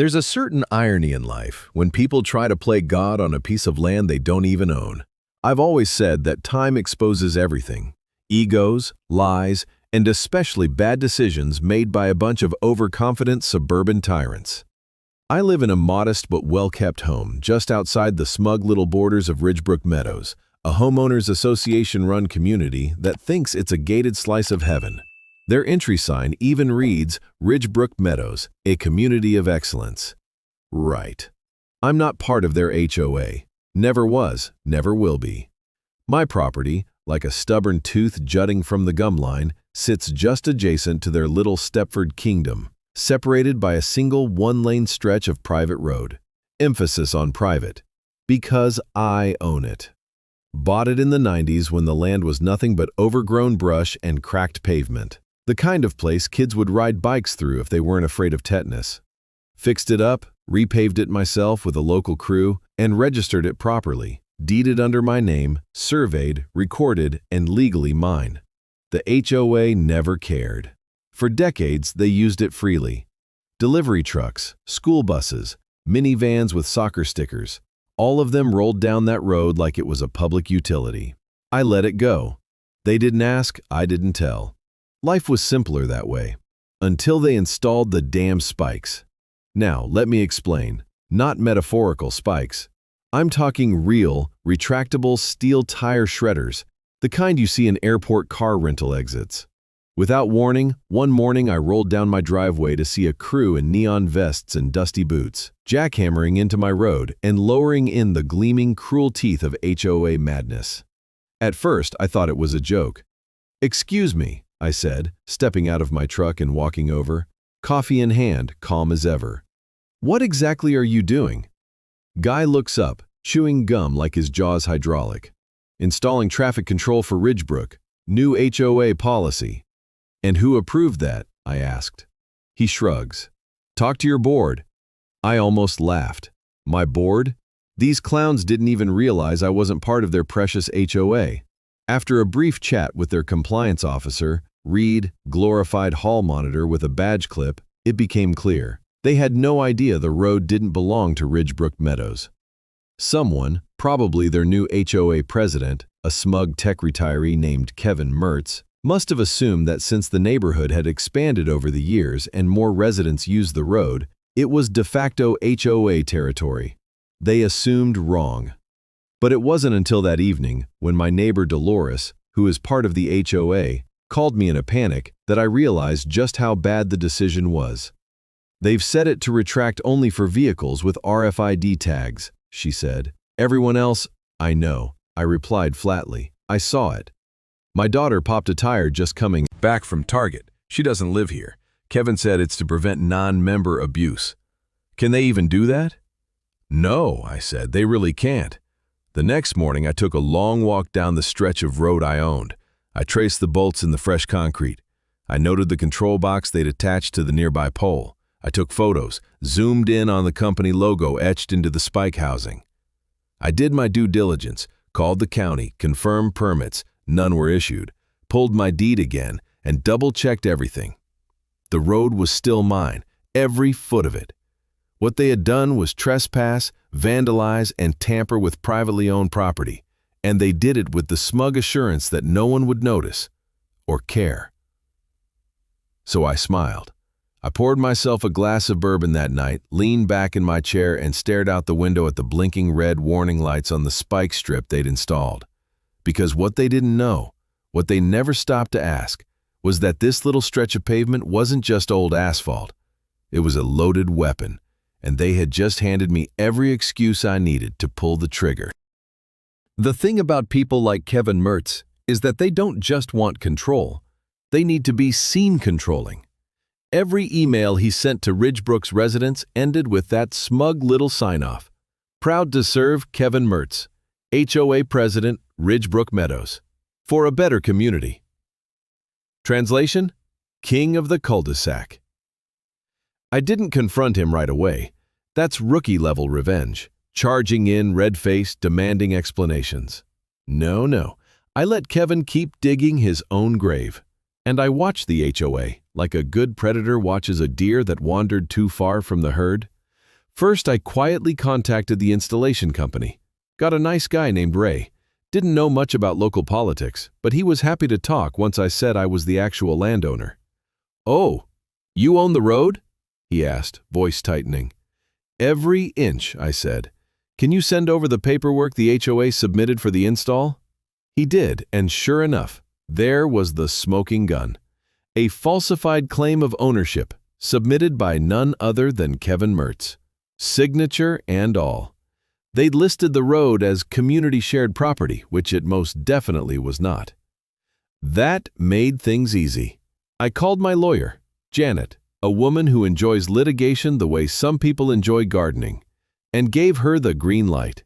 There's a certain irony in life when people try to play God on a piece of land they don't even own. I've always said that time exposes everything: egos, lies, and especially bad decisions made by a bunch of overconfident suburban tyrants. I live in a modest but well-kept home just outside the smug little borders of Ridgebrook Meadows, a Homeowners Association-run community that thinks it's a gated slice of heaven. Their entry sign even reads, Ridgebrook Meadows, a community of excellence. Right. I'm not part of their HOA. Never was, never will be. My property, like a stubborn tooth jutting from the gum line, sits just adjacent to their little Stepford kingdom, separated by a single one-lane stretch of private road. Emphasis on private. Because I own it. Bought it in the 90s when the land was nothing but overgrown brush and cracked pavement. The kind of place kids would ride bikes through if they weren't afraid of tetanus. Fixed it up, repaved it myself with a local crew, and registered it properly. Deeded under my name, surveyed, recorded, and legally mine. The HOA never cared. For decades, they used it freely. Delivery trucks, school buses, minivans with soccer stickers, all of them rolled down that road like it was a public utility. I let it go. They didn't ask, I didn't tell. Life was simpler that way. Until they installed the damn spikes. Now, let me explain. Not metaphorical spikes. I'm talking real, retractable steel tire shredders, the kind you see in airport car rental exits. Without warning, one morning I rolled down my driveway to see a crew in neon vests and dusty boots, jackhammering into my road and lowering in the gleaming, cruel teeth of HOA madness. At first, I thought it was a joke. "Excuse me," I said, stepping out of my truck and walking over, coffee in hand, calm as ever. "What exactly are you doing?" Guy looks up, chewing gum like his jaw's hydraulic. "Installing traffic control for Ridgebrook, new HOA policy." "And who approved that?" I asked. He shrugs. "Talk to your board." I almost laughed. My board? These clowns didn't even realize I wasn't part of their precious HOA. After a brief chat with their compliance officer, Reed, glorified hall monitor with a badge clip, it became clear. They had no idea the road didn't belong to Ridgebrook Meadows. Someone, probably their new HOA president, a smug tech retiree named Kevin Mertz, must have assumed that since the neighborhood had expanded over the years and more residents used the road, it was de facto HOA territory. They assumed wrong. But it wasn't until that evening, when my neighbor Dolores, who is part of the HOA, called me in a panic, that I realized just how bad the decision was. "They've set it to retract only for vehicles with RFID tags," she said. "Everyone else—" "I know," I replied flatly. "I saw it. My daughter popped a tire just coming back from Target. She doesn't live here. Kevin said it's to prevent non-member abuse." "Can they even do that?" "No," I said, "they really can't." The next morning, I took a long walk down the stretch of road I owned. I traced the bolts in the fresh concrete. I noted the control box they'd attached to the nearby pole. I took photos, zoomed in on the company logo etched into the spike housing. I did my due diligence, called the county, confirmed permits, none were issued, pulled my deed again, and double-checked everything. The road was still mine, every foot of it. What they had done was trespass, vandalize, and tamper with privately owned property, and they did it with the smug assurance that no one would notice or care. So I smiled. I poured myself a glass of bourbon that night, leaned back in my chair, and stared out the window at the blinking red warning lights on the spike strip they'd installed. Because what they didn't know, what they never stopped to ask, was that this little stretch of pavement wasn't just old asphalt. It was a loaded weapon, and they had just handed me every excuse I needed to pull the trigger. The thing about people like Kevin Mertz is that they don't just want control. They need to be seen controlling. Every email he sent to Ridgebrook's residents ended with that smug little sign-off. "Proud to serve, Kevin Mertz, HOA President, Ridgebrook Meadows. For a better community." Translation? King of the cul-de-sac. I didn't confront him right away. That's rookie-level revenge, charging in red-faced, demanding explanations. No. I let Kevin keep digging his own grave. And I watched the HOA, like a good predator watches a deer that wandered too far from the herd. First, I quietly contacted the installation company. Got a nice guy named Ray. Didn't know much about local politics, but he was happy to talk once I said I was the actual landowner. "Oh, you own the road?" he asked, voice tightening. "Every inch," I said. "Can you send over the paperwork the HOA submitted for the install?" He did, and sure enough, there was the smoking gun. A falsified claim of ownership, submitted by none other than Kevin Mertz. Signature and all. They'd listed the road as community shared property, which it most definitely was not. That made things easy. I called my lawyer, Janet, a woman who enjoys litigation the way some people enjoy gardening, and gave her the green light.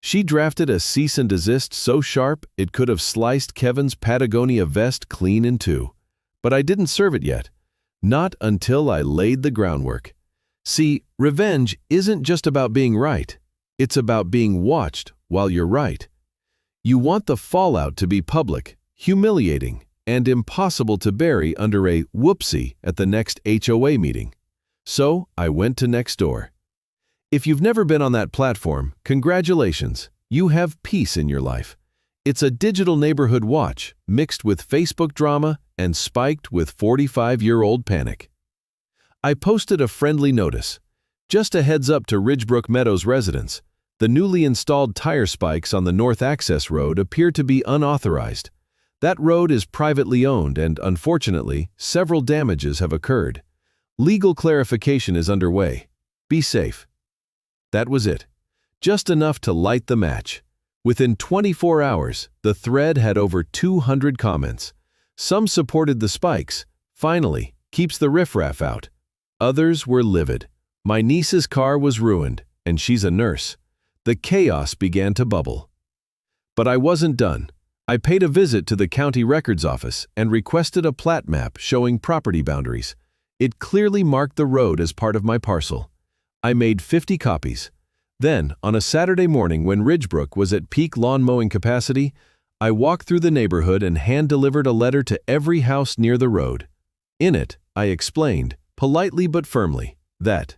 She drafted a cease and desist so sharp it could have sliced Kevin's Patagonia vest clean in two. But I didn't serve it yet. Not until I laid the groundwork. See, revenge isn't just about being right. It's about being watched while you're right. You want the fallout to be public, humiliating, and impossible to bury under a whoopsie at the next HOA meeting. So I went to Nextdoor. If you've never been on that platform, congratulations, you have peace in your life. It's a digital neighborhood watch mixed with Facebook drama and spiked with 45-year-old panic. I posted a friendly notice. Just a heads up to Ridgebrook Meadows residents. The newly installed tire spikes on the North Access Road appear to be unauthorized. That road is privately owned and, unfortunately, several damages have occurred. Legal clarification is underway. Be safe. That was it. Just enough to light the match. Within 24 hours, the thread had over 200 comments. Some supported the spikes. Finally, keeps the riffraff out. Others were livid. My niece's car was ruined, and she's a nurse. The chaos began to bubble. But I wasn't done. I paid a visit to the county records office and requested a plat map showing property boundaries. It clearly marked the road as part of my parcel. I made 50 copies. Then, on a Saturday morning when Ridgebrook was at peak lawn mowing capacity, I walked through the neighborhood and hand-delivered a letter to every house near the road. In it, I explained, politely but firmly, that,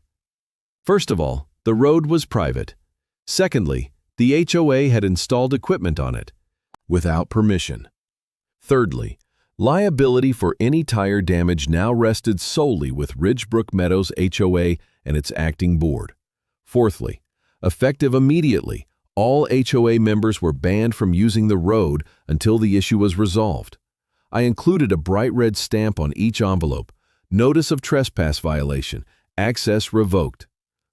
first of all, the road was private. Secondly, the HOA had installed equipment on it, without permission. Thirdly, liability for any tire damage now rested solely with Ridgebrook Meadows HOA and its acting board. Fourthly, effective immediately, all HOA members were banned from using the road until the issue was resolved. I included a bright red stamp on each envelope, notice of trespass violation, access revoked.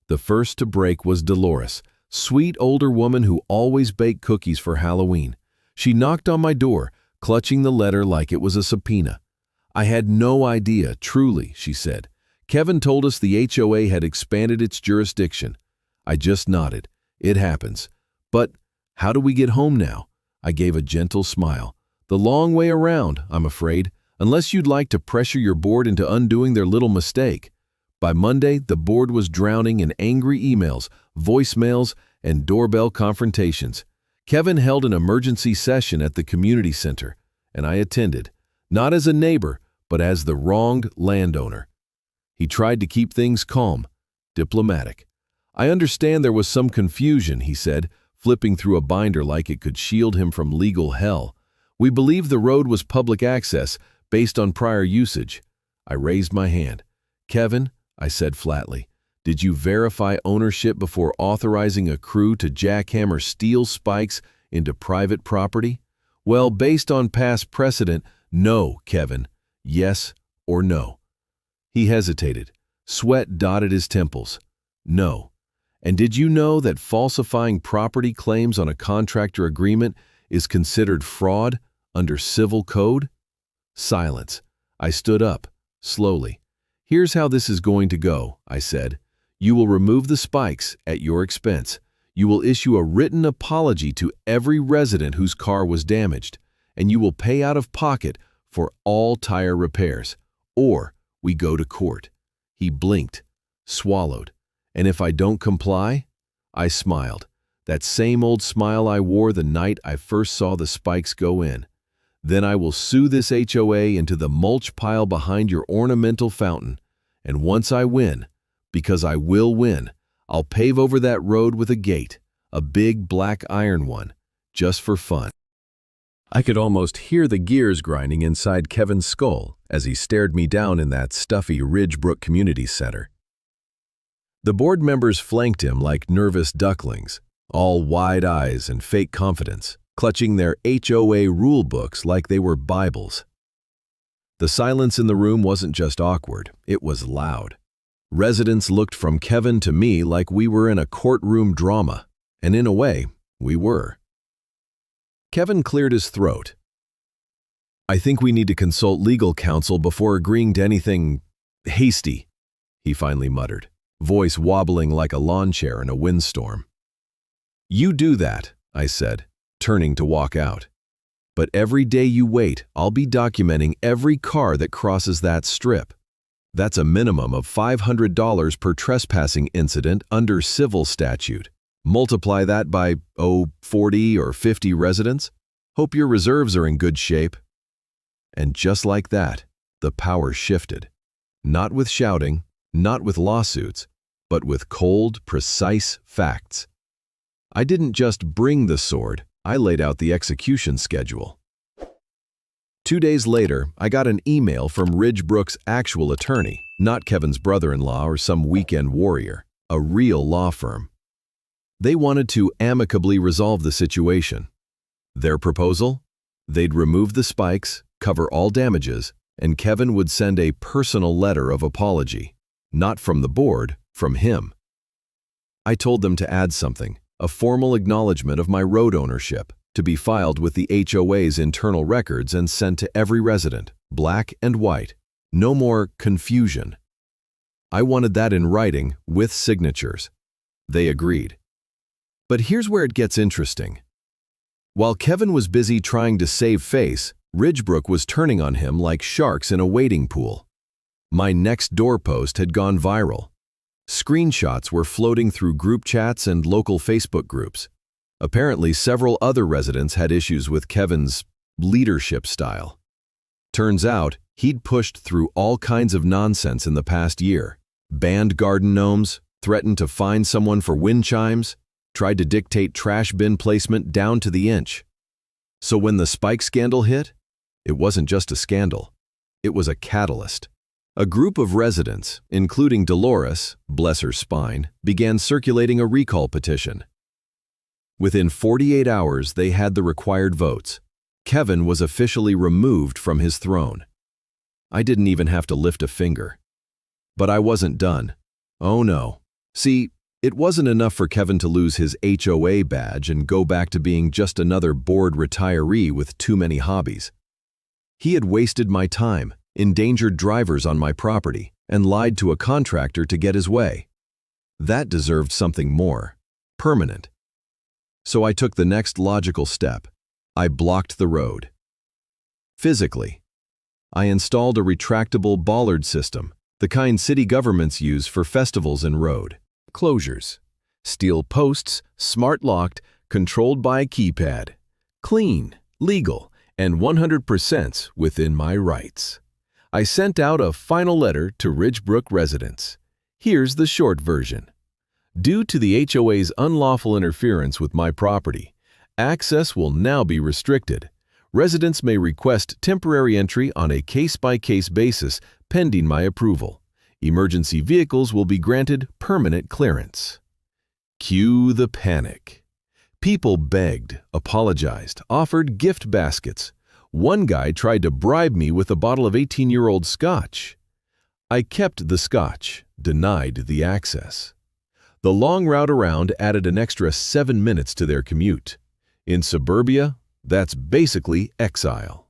The first to break was Dolores, sweet older woman who always baked cookies for Halloween. She knocked on my door, clutching the letter like it was a subpoena. "I had no idea, truly," she said. "Kevin told us the HOA had expanded its jurisdiction." I just nodded. "It happens. But how do we get home now?" I gave a gentle smile. "The long way around, I'm afraid, unless you'd like to pressure your board into undoing their little mistake." By Monday, the board was drowning in angry emails, voicemails, and doorbell confrontations. Kevin held an emergency session at the community center, and I attended, not as a neighbor, but as the wronged landowner. He tried to keep things calm, diplomatic. "I understand there was some confusion," he said, flipping through a binder like it could shield him from legal hell. "We believe the road was public access based on prior usage." I raised my hand. "Kevin," I said flatly, "did you verify ownership before authorizing a crew to jackhammer steel spikes into private property?" "Well, based on past precedent, no, Kevin. Yes or no?" He hesitated. Sweat dotted his temples. "No." "And did you know that falsifying property claims on a contractor agreement is considered fraud under civil code?" Silence. I stood up, slowly. "Here's how this is going to go," I said. "You will remove the spikes at your expense. You will issue a written apology to every resident whose car was damaged, and you will pay out of pocket for all tire repairs. Or we go to court." He blinked, swallowed. "And if I don't comply?" I smiled, that same old smile I wore the night I first saw the spikes go in. "Then I will sue this HOA into the mulch pile behind your ornamental fountain. And once I win, because I will win, I'll pave over that road with a gate, a big black iron one, just for fun." I could almost hear the gears grinding inside Kevin's skull as he stared me down in that stuffy Ridgebrook Community Center. The board members flanked him like nervous ducklings, all wide eyes and fake confidence, clutching their HOA rule books like they were Bibles. The silence in the room wasn't just awkward, it was loud. Residents looked from Kevin to me like we were in a courtroom drama, and in a way, we were. Kevin cleared his throat. "I think we need to consult legal counsel before agreeing to anything hasty," he finally muttered, voice wobbling like a lawn chair in a windstorm. "You do that," I said, turning to walk out. "But every day you wait, I'll be documenting every car that crosses that strip. That's a minimum of $500 per trespassing incident under civil statute. Multiply that by, 40 or 50 residents. Hope your reserves are in good shape." And just like that, the power shifted. Not with shouting, not with lawsuits, but with cold, precise facts. I didn't just bring the sword, I laid out the execution schedule. 2 days later, I got an email from Ridgebrook's actual attorney, not Kevin's brother-in-law or some weekend warrior, a real law firm. They wanted to amicably resolve the situation. Their proposal? They'd remove the spikes, cover all damages, and Kevin would send a personal letter of apology. Not from the board, from him. I told them to add something, a formal acknowledgement of my road ownership, to be filed with the HOA's internal records and sent to every resident, black and white. No more confusion. I wanted that in writing, with signatures. They agreed. But here's where it gets interesting. While Kevin was busy trying to save face, Ridgebrook was turning on him like sharks in a wading pool. My next door post had gone viral. Screenshots were floating through group chats and local Facebook groups. Apparently, several other residents had issues with Kevin's leadership style. Turns out, he'd pushed through all kinds of nonsense in the past year. Banned garden gnomes, threatened to fine someone for wind chimes, tried to dictate trash bin placement down to the inch. So when the spike scandal hit, it wasn't just a scandal. It was a catalyst. A group of residents, including Dolores, bless her spine, began circulating a recall petition. Within 48 hours, they had the required votes. Kevin was officially removed from his throne. I didn't even have to lift a finger. But I wasn't done. Oh no. See, it wasn't enough for Kevin to lose his HOA badge and go back to being just another bored retiree with too many hobbies. He had wasted my time, endangered drivers on my property, and lied to a contractor to get his way. That deserved something more, permanent. So I took the next logical step. I blocked the road. Physically. I installed a retractable bollard system, the kind city governments use for festivals and road closures. Steel posts, smart locked, controlled by a keypad. Clean, legal, and 100% within my rights. I sent out a final letter to Ridgebrook residents. Here's the short version. Due to the HOA's unlawful interference with my property, access will now be restricted. Residents may request temporary entry on a case-by-case basis pending my approval. Emergency vehicles will be granted permanent clearance. Cue the panic. People begged, apologized, offered gift baskets. One guy tried to bribe me with a bottle of 18-year-old scotch. I kept the scotch, denied the access. The long route around added an extra 7 minutes to their commute. In suburbia, that's basically exile.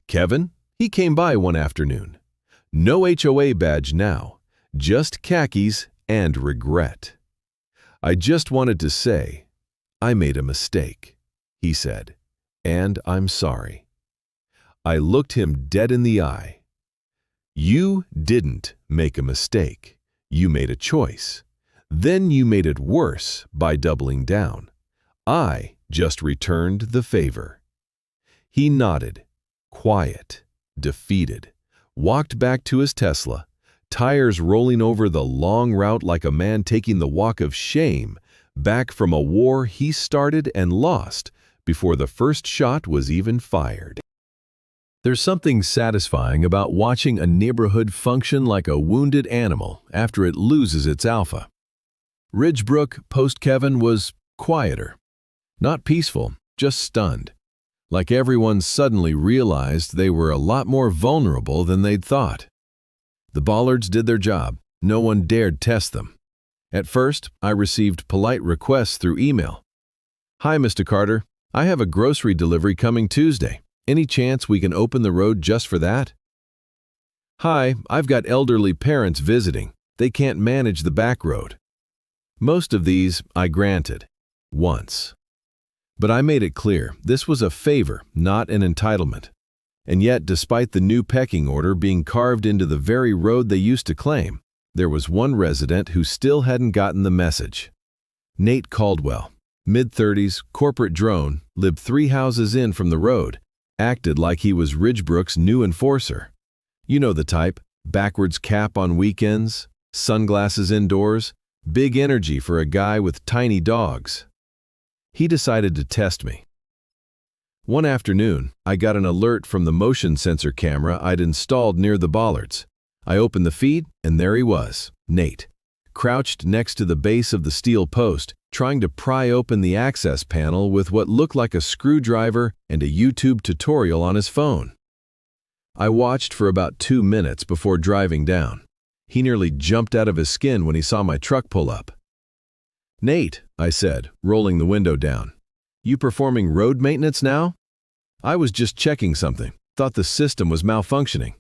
Kevin, he came by one afternoon. No HOA badge now, just khakis and regret. I just wanted to say, I made a mistake, he said, and I'm sorry. I looked him dead in the eye. You didn't make a mistake. You made a choice. Then you made it worse by doubling down. I just returned the favor. He nodded, quiet, defeated, walked back to his Tesla, tires rolling over the long route like a man taking the walk of shame back from a war he started and lost before the first shot was even fired. There's something satisfying about watching a neighborhood function like a wounded animal after it loses its alpha. Ridgebrook, post-Kevin, was quieter. Not peaceful, just stunned. Like everyone suddenly realized they were a lot more vulnerable than they'd thought. The bollards did their job. No one dared test them. At first, I received polite requests through email. "Hi, Mr. Carter. I have a grocery delivery coming Tuesday. Any chance we can open the road just for that?" "Hi, I've got elderly parents visiting. They can't manage the back road." Most of these I granted. Once. But I made it clear this was a favor, not an entitlement. And yet, despite the new pecking order being carved into the very road they used to claim, there was one resident who still hadn't gotten the message. Nate Caldwell, mid-30s, corporate drone, lived 3 houses in from the road, acted like he was Ridgebrook's new enforcer. You know the type, backwards cap on weekends, sunglasses indoors, big energy for a guy with tiny dogs. He decided to test me. One afternoon, I got an alert from the motion sensor camera I'd installed near the bollards. I opened the feed, and there he was, Nate, crouched next to the base of the steel post, trying to pry open the access panel with what looked like a screwdriver and a YouTube tutorial on his phone. I watched for about 2 minutes before driving down. He nearly jumped out of his skin when he saw my truck pull up. "Nate," I said, rolling the window down, "you performing road maintenance now?" "I was just checking something. Thought the system was malfunctioning."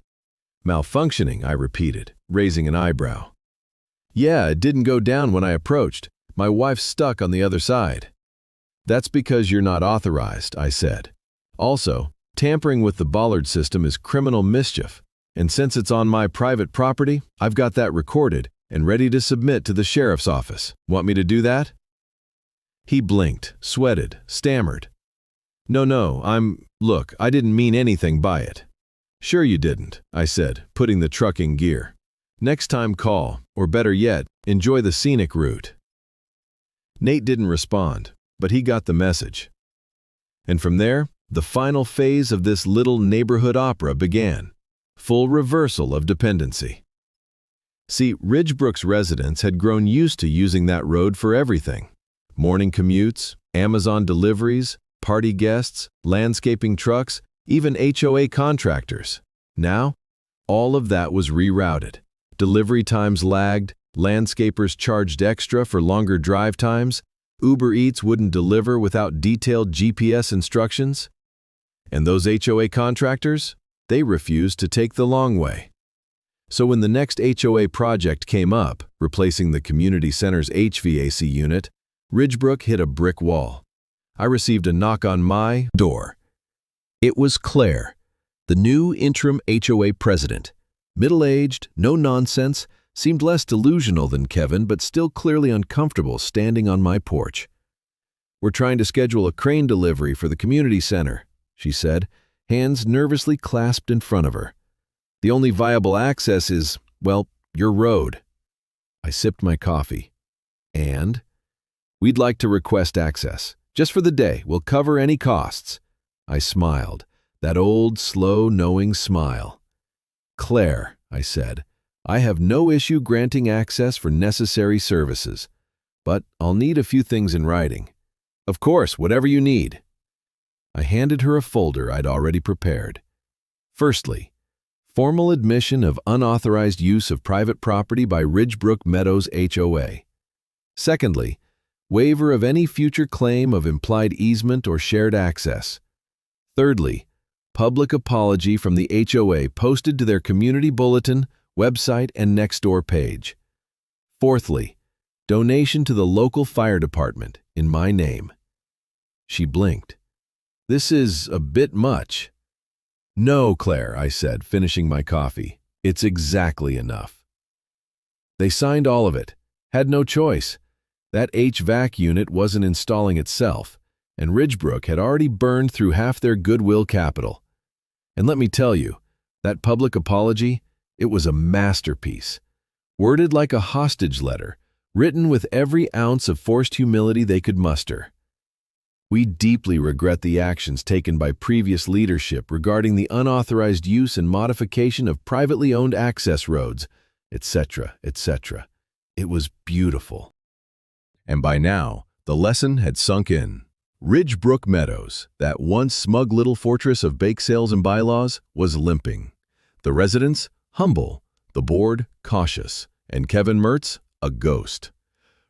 "Malfunctioning," I repeated, raising an eyebrow. "Yeah, it didn't go down when I approached. My wife's stuck on the other side." "That's because you're not authorized," I said. "Also, tampering with the bollard system is criminal mischief, and since it's on my private property, I've got that recorded and ready to submit to the sheriff's office. Want me to do that?" He blinked, sweated, stammered. No, look, I didn't mean anything by it." "Sure you didn't," I said, putting the truck in gear. "Next time call, or better yet, enjoy the scenic route." Nate didn't respond, but he got the message. And from there, the final phase of this little neighborhood opera began. Full reversal of dependency. See, Ridgebrook's residents had grown used to using that road for everything. Morning commutes, Amazon deliveries, party guests, landscaping trucks, even HOA contractors. Now, all of that was rerouted. Delivery times lagged, landscapers charged extra for longer drive times, Uber Eats wouldn't deliver without detailed GPS instructions. And those HOA contractors, they refused to take the long way. So when the next HOA project came up, replacing the community center's HVAC unit, Ridgebrook hit a brick wall. I received a knock on my door. It was Claire, the new interim HOA president. Middle-aged, no nonsense, seemed less delusional than Kevin, but still clearly uncomfortable standing on my porch. "We're trying to schedule a crane delivery for the community center," she said, hands nervously clasped in front of her. "The only viable access is, well, your road." I sipped my coffee. "And?" "We'd like to request access. Just for the day, we'll cover any costs." I smiled, that old, slow, knowing smile. "Claire," I said, "I have no issue granting access for necessary services, but I'll need a few things in writing." "Of course, whatever you need." I handed her a folder I'd already prepared. Firstly, formal admission of unauthorized use of private property by Ridgebrook Meadows HOA. Secondly, waiver of any future claim of implied easement or shared access. Thirdly, public apology from the HOA posted to their community bulletin, website, and Nextdoor page. Fourthly, donation to the local fire department in my name. She blinked. "This is a bit much." "No, Claire," I said, finishing my coffee. "It's exactly enough." They signed all of it. Had no choice. That HVAC unit wasn't installing itself, and Ridgebrook had already burned through half their goodwill capital. And let me tell you, that public apology, It was a masterpiece, worded like a hostage letter, written with every ounce of forced humility they could muster. We deeply regret the actions taken by previous leadership regarding the unauthorized use and modification of privately owned access roads, etc., etc. It was beautiful. And by now, the lesson had sunk in. Ridgebrook Meadows, that once smug little fortress of bake sales and bylaws, was limping. The residents, humble, the board, cautious, and Kevin Mertz, a ghost.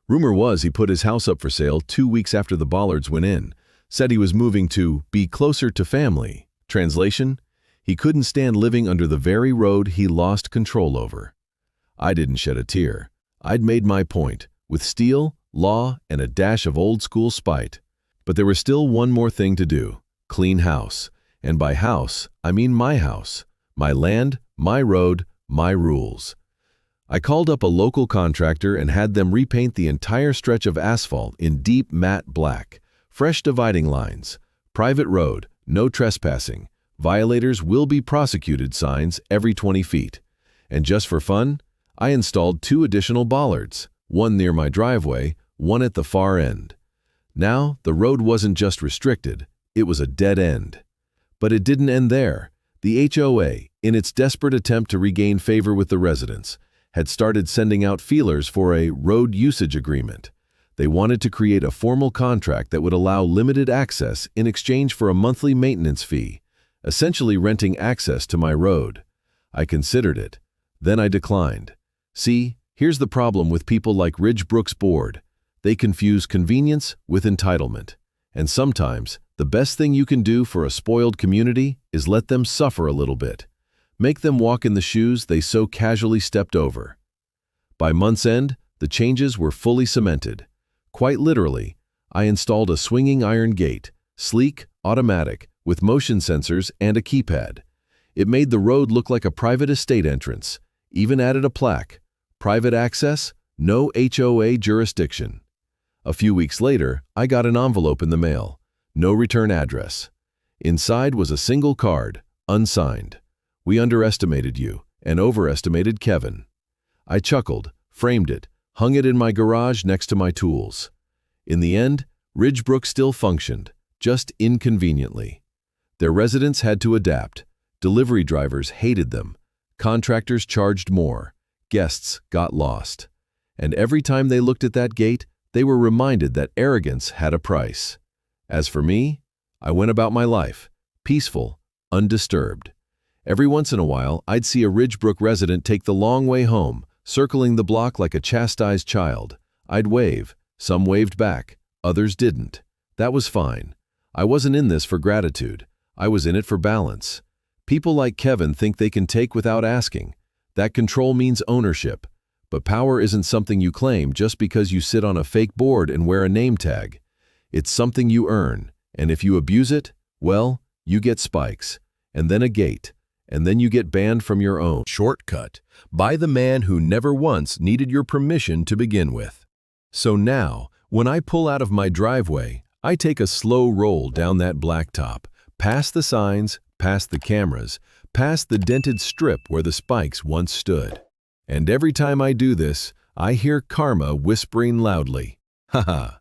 Rumor was he put his house up for sale 2 weeks after the bollards went in, said he was moving to be closer to family. Translation, he couldn't stand living under the very road he lost control over. I didn't shed a tear. I'd made my point, with steel, law, and a dash of old-school spite. But there was still one more thing to do: clean house. And by house, I mean my house, my land, my road, my rules. I called up a local contractor and had them repaint the entire stretch of asphalt in deep matte black, fresh dividing lines, private road, no trespassing, violators will be prosecuted signs every 20 feet. And just for fun, I installed 2 additional bollards, one near my driveway, one at the far end. Now, the road wasn't just restricted, it was a dead end. But it didn't end there. The HOA, in its desperate attempt to regain favor with the residents, had started sending out feelers for a road usage agreement. They wanted to create a formal contract that would allow limited access in exchange for a monthly maintenance fee, essentially renting access to my road. I considered it. Then I declined. See, here's the problem with people like Ridgebrook's board. They confuse convenience with entitlement. And sometimes, the best thing you can do for a spoiled community is let them suffer a little bit. Make them walk in the shoes they so casually stepped over. By month's end, the changes were fully cemented. Quite literally, I installed a swinging iron gate, sleek, automatic, with motion sensors and a keypad. It made the road look like a private estate entrance, even added a plaque: private access, no HOA jurisdiction. A few weeks later, I got an envelope in the mail. No return address. Inside was a single card, unsigned. We underestimated you and overestimated Kevin. I chuckled, framed it, hung it in my garage next to my tools. In the end, Ridgebrook still functioned, just inconveniently. Their residents had to adapt. Delivery drivers hated them. Contractors charged more. Guests got lost. And every time they looked at that gate, they were reminded that arrogance had a price. As for me, I went about my life, peaceful, undisturbed. Every once in a while, I'd see a Ridgebrook resident take the long way home, circling the block like a chastised child. I'd wave. Some waved back, others didn't. That was fine. I wasn't in this for gratitude. I was in it for balance. People like Kevin think they can take without asking. That control means ownership. But power isn't something you claim just because you sit on a fake board and wear a name tag. It's something you earn, and if you abuse it, well, you get spikes, and then a gate, and then you get banned from your own shortcut by the man who never once needed your permission to begin with. So now, when I pull out of my driveway, I take a slow roll down that blacktop, past the signs, past the cameras, past the dented strip where the spikes once stood. And every time I do this, I hear karma whispering loudly, "Haha."